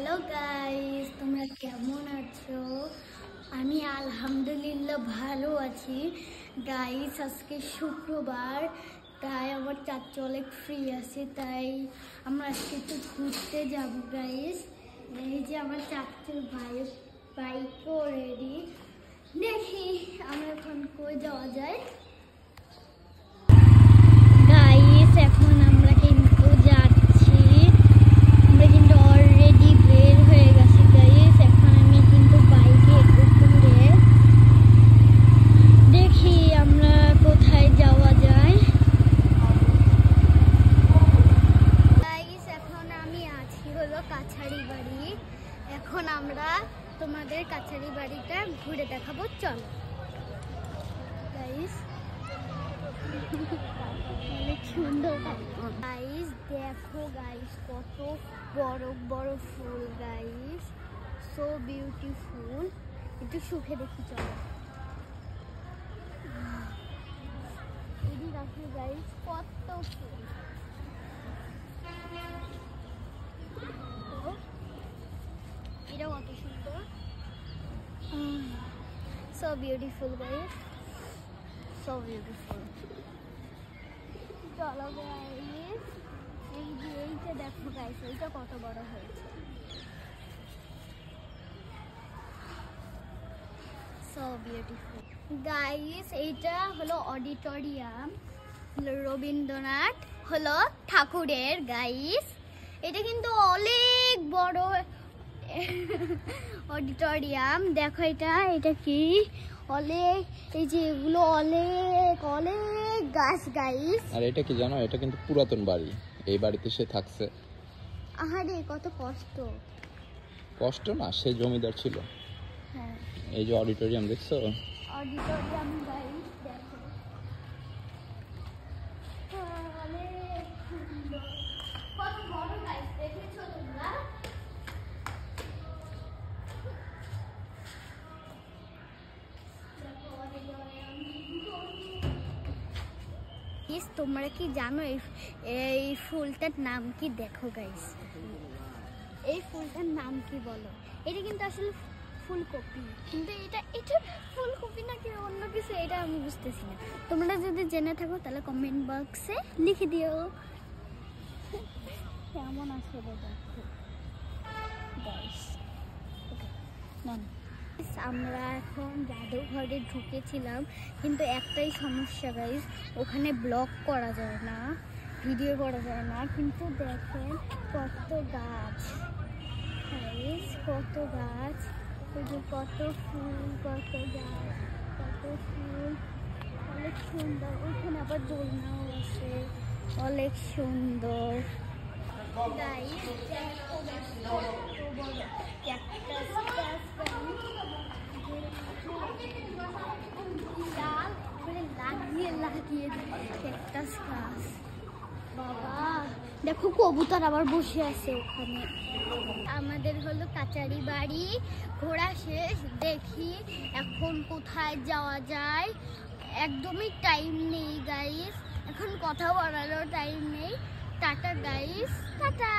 Hello guys, তোমরা কেমন আছো? আমি আলহামদুলিল্লাহ ভালো আছি গাইস। আজকে শুক্রবার, তাই আমার চাচু অনেক ফ্রি আছে, তাই আমরা আজকে একটু ঘুরতে যাবো গাইস। এই যে আমার চাচুর বাইকও রেডি, দেখি আমরা এখন কই যাওয়া যায়। গাইস এখন আমরা কিন্তু যাচ্ছি, আমরা কিন্তু অলরেডি বের হয়ে গেছি গাইস। এখন আমি কিন্তু বাইকে উপরে, দেখি আমরা কোথায় যাওয়া যায়। গাইস এখন আমি আছি হলো কাছারি বাড়ি। এখন আমরা তোমাদের কাছারি বাড়িটা ঘুরে দেখাবো, চলো গাইস। অনেক সুন্দর গাইস, দেখো গাইস কত বড় বড় ফুল গাইস, সো বিউটিফুল। একটু সুখে দেখি, চলো এদিকে আসি গাইস, কত ফুল। এটা কত সুন্দর, so beautiful guys, so beautiful. চলো গাইস, এই যে এইটা দেখো গাইস, এইটা কত বড় হয়েছে, সো বিউটিফুল গাইস। এইটা হলো অডিটোরিয়াম রবীন্দ্রনাথ হলো ঠাকুরের গাইস। এটা কিন্তু অনেক বড় অডিটোরিয়াম, দেখো এটা কি অনেক, এই যে এগুলো অনেক অনেক গাছ গাইস। আর এটা কি জানো, এটা কিন্তু পুরাতন বাড়ি, এই বাড়িতে সে থাকছে। আহারে কত কষ্ট। কষ্ট না, সে জমিদার ছিল। হ্যাঁ, এই যে অডিটোরিয়াম দেখছো, অডিটোরিয়াম গাইস দেখো, অনেক সুন্দর, কত বড় গাইস, দেখেছো তোমরা? তোমরা কি জানো এই ফুলটার নাম কি? দেখো গাইস, এই ফুলটার নাম কি বলো? এটা কিন্তু আসলে ফুলকপি, কিন্তু এটা ফুলকপি নাকি অন্য কিছু, এটা আমি বুঝতেছি না। তোমরা যদি জেনে থাকো তাহলে কমেন্ট বক্সে লিখে দিও। কেমন আছে দেখো গাইস। আমরা এখন জাদুঘরে ঢুকেছিলাম, কিন্তু একটাই সমস্যা গাইস, ওখানে ব্লগ করা যায় না, ভিডিও করা যায় না। কিন্তু দেখেন কত গাছ গাইস, কত গাছ, এই যে কত ফুল, কত গাছ, কত ফুল, অনেক সুন্দর। ওখানে আবার দোলনাও আছে, অনেক সুন্দর গাইস। দেখো কত বড় ক্যাকটাস গাছ গাইস, লাগিয়ে ক্যাকটাস গাছ। বাবা দেখো কবুতর আবার বসে আছে ওখানে। আমাদের হলো কাচারি বাড়ি ঘোরা শেষ, দেখি এখন কোথায় যাওয়া যায়। একদমই টাইম নেই গাইস, এখন কথা বলারও টাইম নেই। Tata guys, tata.